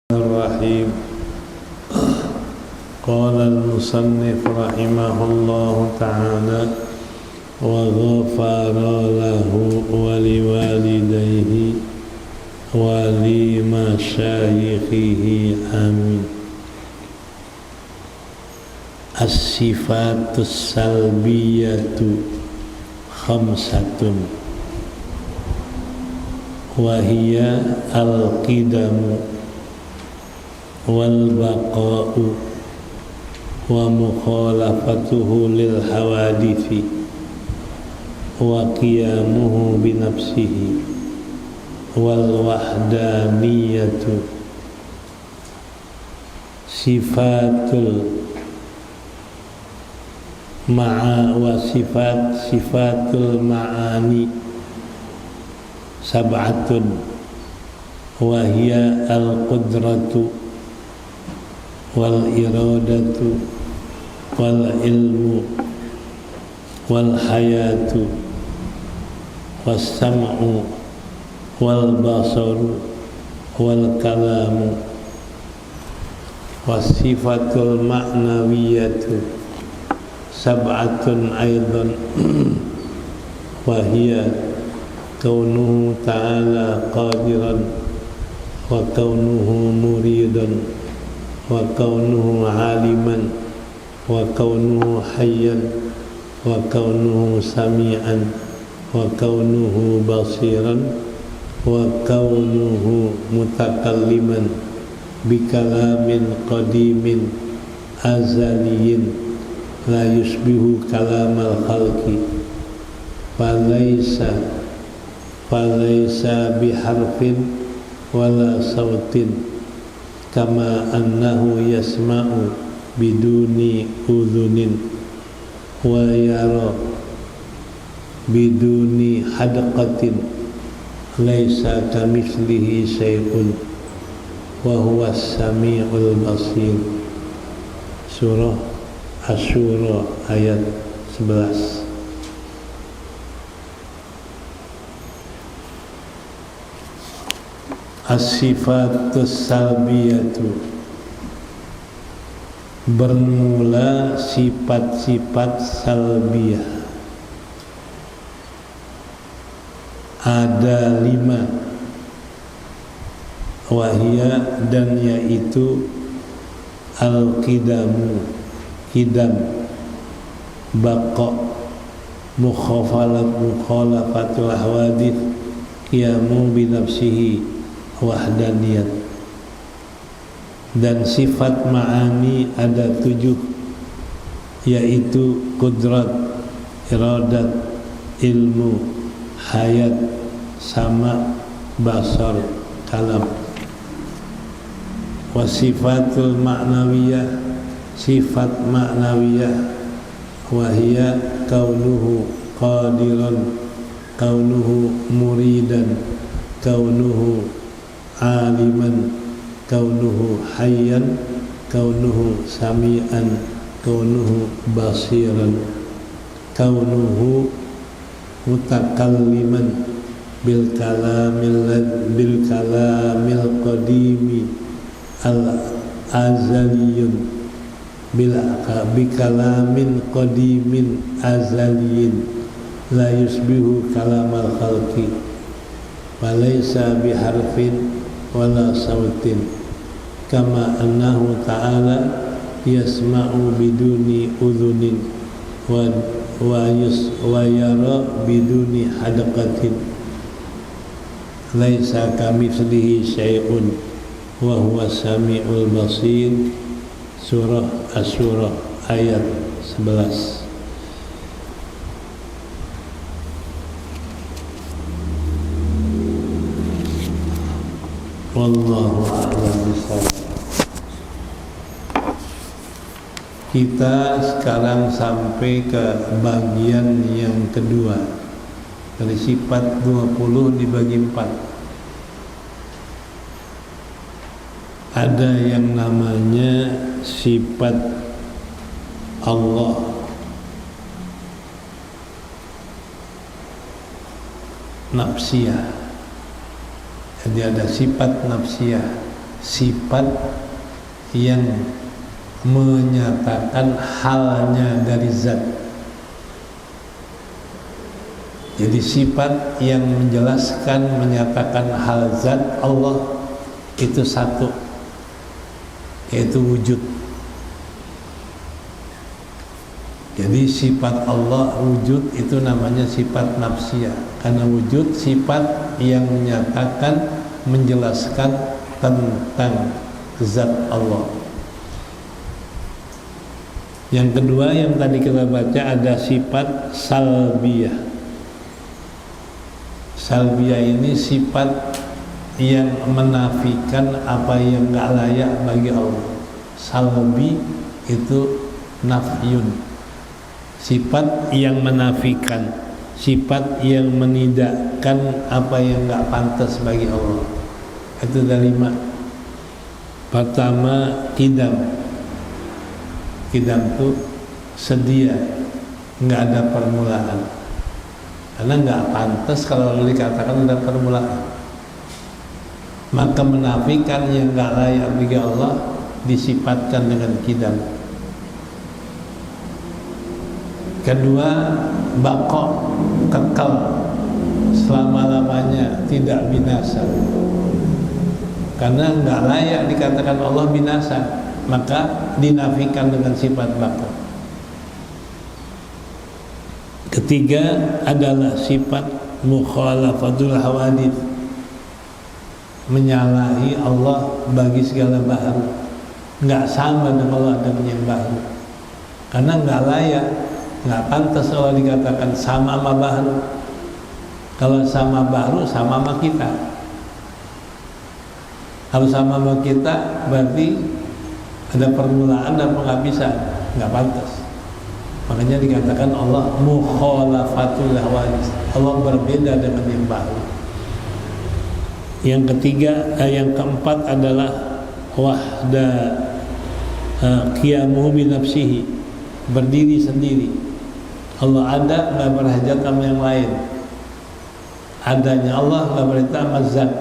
الرحيم. قال المصنف رحمه الله تعالى: وغفر له ولوالديه ولمشايخه آمين. الصفات السلبية خمسة وهي القدم والبقاء ومخالفته للحوادث وقيامه بنفسه والوحدانية. sifatul ma'ani sab'atun wa hiya al-qudratu wal iradatu wal ilmu wal hayatu was sam'u wal basaru wal kalamu. Was sifatul ma'nawiyatu sab'atun aidan wa hiya kaunuhu ta'ala qadiran wa kaunuhu muridan wa kaunuhu aliman wa kaunuhu hayyan wa kaunuhu sami'an wa kaunuhu basiran wa kaunuhu mutakalliman bikalamin qadimin azaliyin la yusbihu kalamal khalqi falaysa biharfin wala sautin kama annahu yasma'u biduni udhunin wa yara biduni hadqatin laysa kamithlihi syai'un wa huwa as-sami'ul basir. Surah Asy-Syura ayat 11. As-sifatus salbiyatu, bermula sifat-sifat salbiyah. Ada 5, wahia dan yaitu al-qidamu, qidam, baqa, mukhalafatul hawadith, qiyamu binafsihi, wahdaniyat. Dan sifat ma'ani ada 7, yaitu qudrat, iradat, ilmu, hayat, sama, basar, kalam. Wasifatul ma'nawiyah, sifat ma'nawiyah, wahia kaunuhu qadiran, kaunuhu muridan, kaunuhu aliman, kaunuhu hayyan, kaunuhu sami'an, kaunuhu basiran, kaunuhu mutakalliman bil kalamil qadimi al azaliyun bikalamin qadimin azaliyin la yusbihu kalamal khalqi walaysa biharfin wala sautin kama annahu ta'ala yasma'u biduni udhunin wa yara biduni hadaqatin laysa kamitslihi syai'un wa huwa sami'ul basir. Surah Asy-Syura ayat 11. Wallahu a'lam bishawab. Kita sekarang sampai ke bagian yang kedua dari sifat 20 dibagi 4. Ada yang namanya sifat Allah, nafsiyah. Jadi ada sifat nafsiyah, sifat yang menyatakan halnya dari zat. Jadi sifat yang menjelaskan, menyatakan hal zat Allah itu satu, yaitu wujud. Jadi sifat Allah wujud itu namanya sifat nafsiyah, karena wujud sifat yang menyatakan, menjelaskan tentang zat Allah. Yang kedua yang tadi kita baca ada sifat salbiyah. Salbiyah ini sifat yang menafikan apa yang gak layak bagi Allah. Salbi itu nafyun, sifat yang menafikan, sifat yang menidakkan apa yang gak pantas bagi Allah. Itu ada 5. Pertama, kidam. Kidam itu sedia, nggak ada permulaan. Karena nggak pantas kalau dikatakan ada permulaan. Maka menafikan yang nggak layak bagi Allah disifatkan dengan kidam. Kedua, baqa, kekal selama-lamanya, tidak binasa. Karena nggak layak dikatakan Allah binasa, maka dinafikan dengan sifat baqa. Ketiga adalah sifat mukhalafatul hawadith, menyalahi Allah bagi segala baharu, nggak sama dengan Allah dengan yang baharu, karena nggak layak, nggak pantas Allah dikatakan sama sama baharu. Kalau sama baharu sama sama kita. Kalau sama sama kita berarti ada permulaan dan penghabisan, nggak pantas. Makanya dikatakan Allah mukhalafatul hawadits, Allah berbeda dengan yang baru. Yang ketiga, yang keempat adalah wahda qiyamuhu bi nafsihi, berdiri sendiri. Allah ada, nggak berhajat sama yang lain. Adanya Allah nggak berhajat sama zat.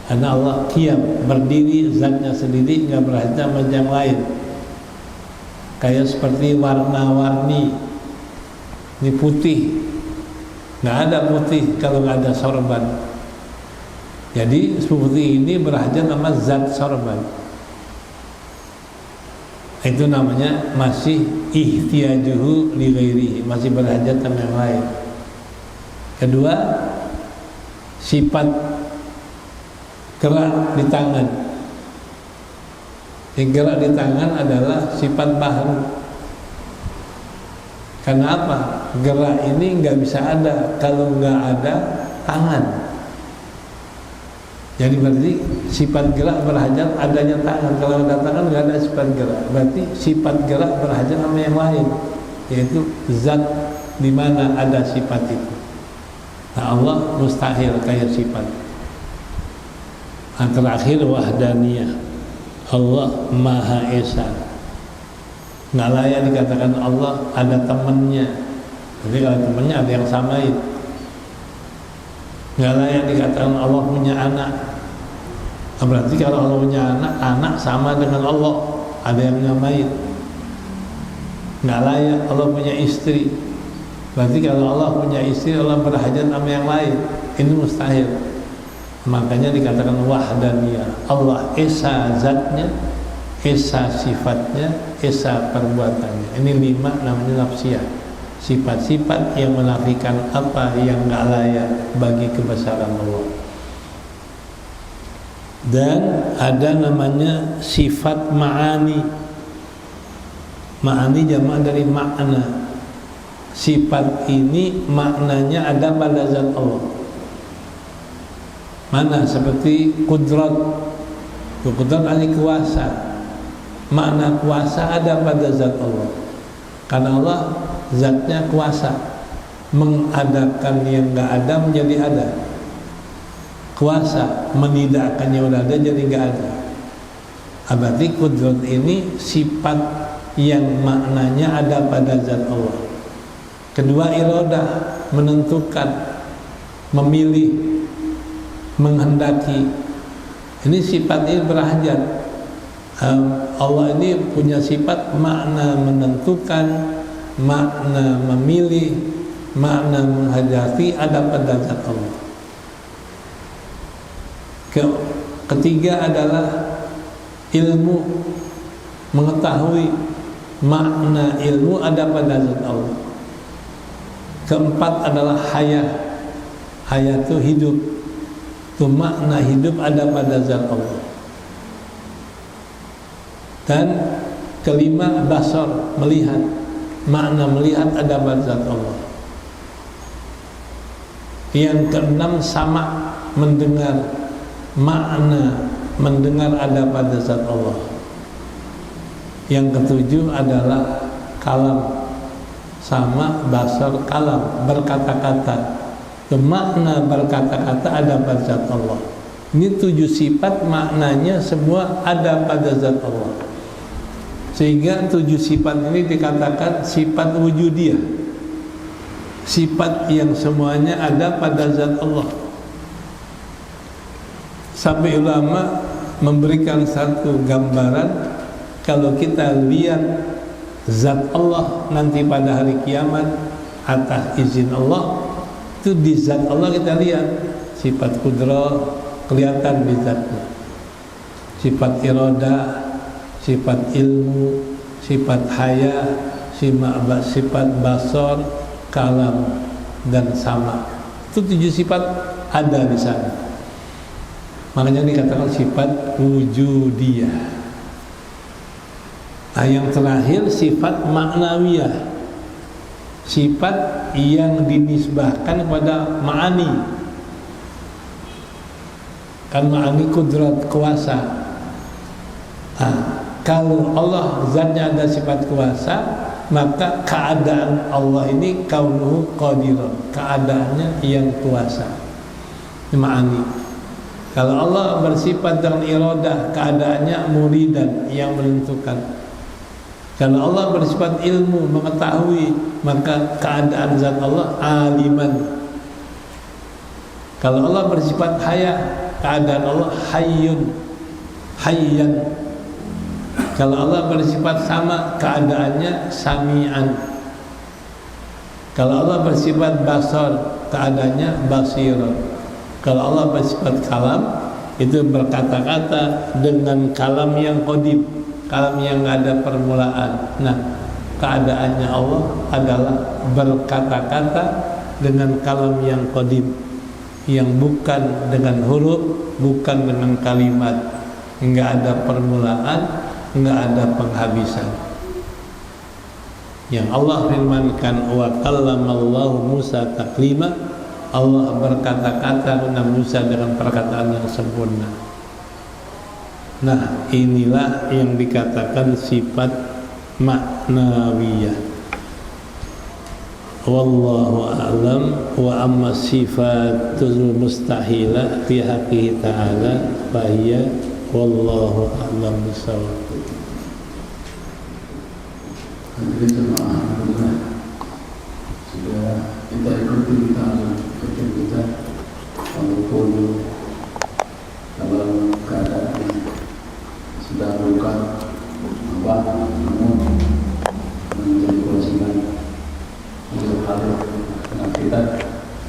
Karena Allah qiyam, berdiri, zatnya sendiri, nggak berhajat sama yang lain. Kayak seperti warna-warni, ini putih, nggak ada putih kalau nggak ada sorban. Jadi putih ini berhajat sama zat sorban. Itu namanya masih ihtiyajuhu li ghairihi, masih berhajat sama yang lain. Kedua, sifat gerak di tangan. Yang gerak di tangan adalah sifat baharu. Karena apa? Gerak ini nggak bisa ada kalau nggak ada tangan. Jadi berarti sifat gerak berhajat adanya tangan. Kalau ada tangan nggak ada sifat gerak. Berarti sifat gerak berhajat sama yang lain, yaitu zat di mana ada sifat itu. Nah, Allah mustahil kayak sifat. Nah, terakhir wahdaniyah, Allah Maha Esa, nggak layak dikatakan Allah ada temannya. Jadi kalau temannya ada yang samain. Nggak layak dikatakan Allah punya anak. Nah, berarti kalau Allah punya anak, anak sama dengan Allah, ada yang nyamain. Nggak layak Allah punya istri. Berarti kalau Allah punya istri, Allah berhajat sama yang lain. Ini mustahil. Makanya dikatakan wahdaniyah, Allah esa zatnya, esa sifatnya, esa perbuatannya. Ini 5 namanya nafsiyah, sifat-sifat yang menafikan apa yang nggak layak bagi kebesaran Allah. Dan ada namanya sifat ma'ani. Ma'ani jamak dari makna. Sifat ini maknanya ada pada zat Allah. Mana? Seperti kudrat. Kudrat arti kuasa. Makna kuasa ada pada zat Allah. Karena Allah zatnya kuasa, mengadakan yang nggak ada menjadi ada. Kuasa menidakkan yang udah ada jadi nggak ada. Berarti kudrat ini sifat yang maknanya ada pada zat Allah. Kedua, iradah, menentukan, memilih, menghendaki. Ini sifat ini berhajat. Allah ini punya sifat makna menentukan, makna memilih, makna menghadapi, ada pada zat Allah. Ketiga adalah ilmu, mengetahui, makna ilmu ada pada zat Allah. Keempat adalah hayat. Hayat itu hidup. Itu makna hidup ada pada zat Allah. Dan kelima basar, melihat. Makna melihat ada pada zat Allah. Yang keenam sama, mendengar. Makna mendengar ada pada zat Allah. Yang ketujuh adalah kalam, sama basar kalam, berkata-kata. Makna berkata-kata ada pada zat Allah. Ini 7 sifat, maknanya semua ada pada zat Allah. Sehingga 7 sifat ini dikatakan sifat wujudiyah, sifat yang semuanya ada pada zat Allah. Sampai ulama memberikan satu gambaran, kalau kita lihat zat Allah nanti pada hari kiamat atas izin Allah, itu di zat Allah kita lihat sifat kudrah kelihatan di zatnya, sifat iradah, sifat ilmu, sifat haya, sifat basar, kalam, dan sama. Itu 7 sifat ada di sana. Makanya dikatakan sifat wujudiyah. Nah, yang terakhir sifat maknawiyah, sifat yang dinisbahkan kepada ma'ani. Kan ma'ani kudrat, kuasa. Nah, kalau Allah zatnya ada sifat kuasa, maka keadaan Allah ini kaunuhu qadiran, keadaannya yang kuasa. Ini ma'ani. Kalau Allah bersifat dengan iradah, keadaannya muridan, yang menentukan. Kalau Allah bersifat ilmu, mengetahui, maka keadaan zat Allah aliman. Kalau Allah bersifat haya, keadaan Allah hayyun, hayyan. Kalau Allah bersifat sama, keadaannya sami'an. Kalau Allah bersifat basar, keadaannya basiran. Kalau Allah bersifat kalam, itu berkata-kata dengan kalam yang qadim, kalam yang nggak ada permulaan. Nah, keadaannya Allah adalah berkata-kata dengan kalam yang qadim, yang bukan dengan huruf, bukan dengan kalimat, nggak ada permulaan, nggak ada penghabisan. Yang Allah firmankan, wa kallamallahu Musa taklima, Allah berkata-kata dengan Musa dengan perkataan yang sempurna. Nah, inilah yang dikatakan sifat maknawiyah. Wallahu a'lam. Wa amma sifatul mustahilah fi haqqihi ta'ala fahiya wallahu a'lam bishawab. Hadirin jemaah, alhamdulillah sudah kita ikuti kita walaupun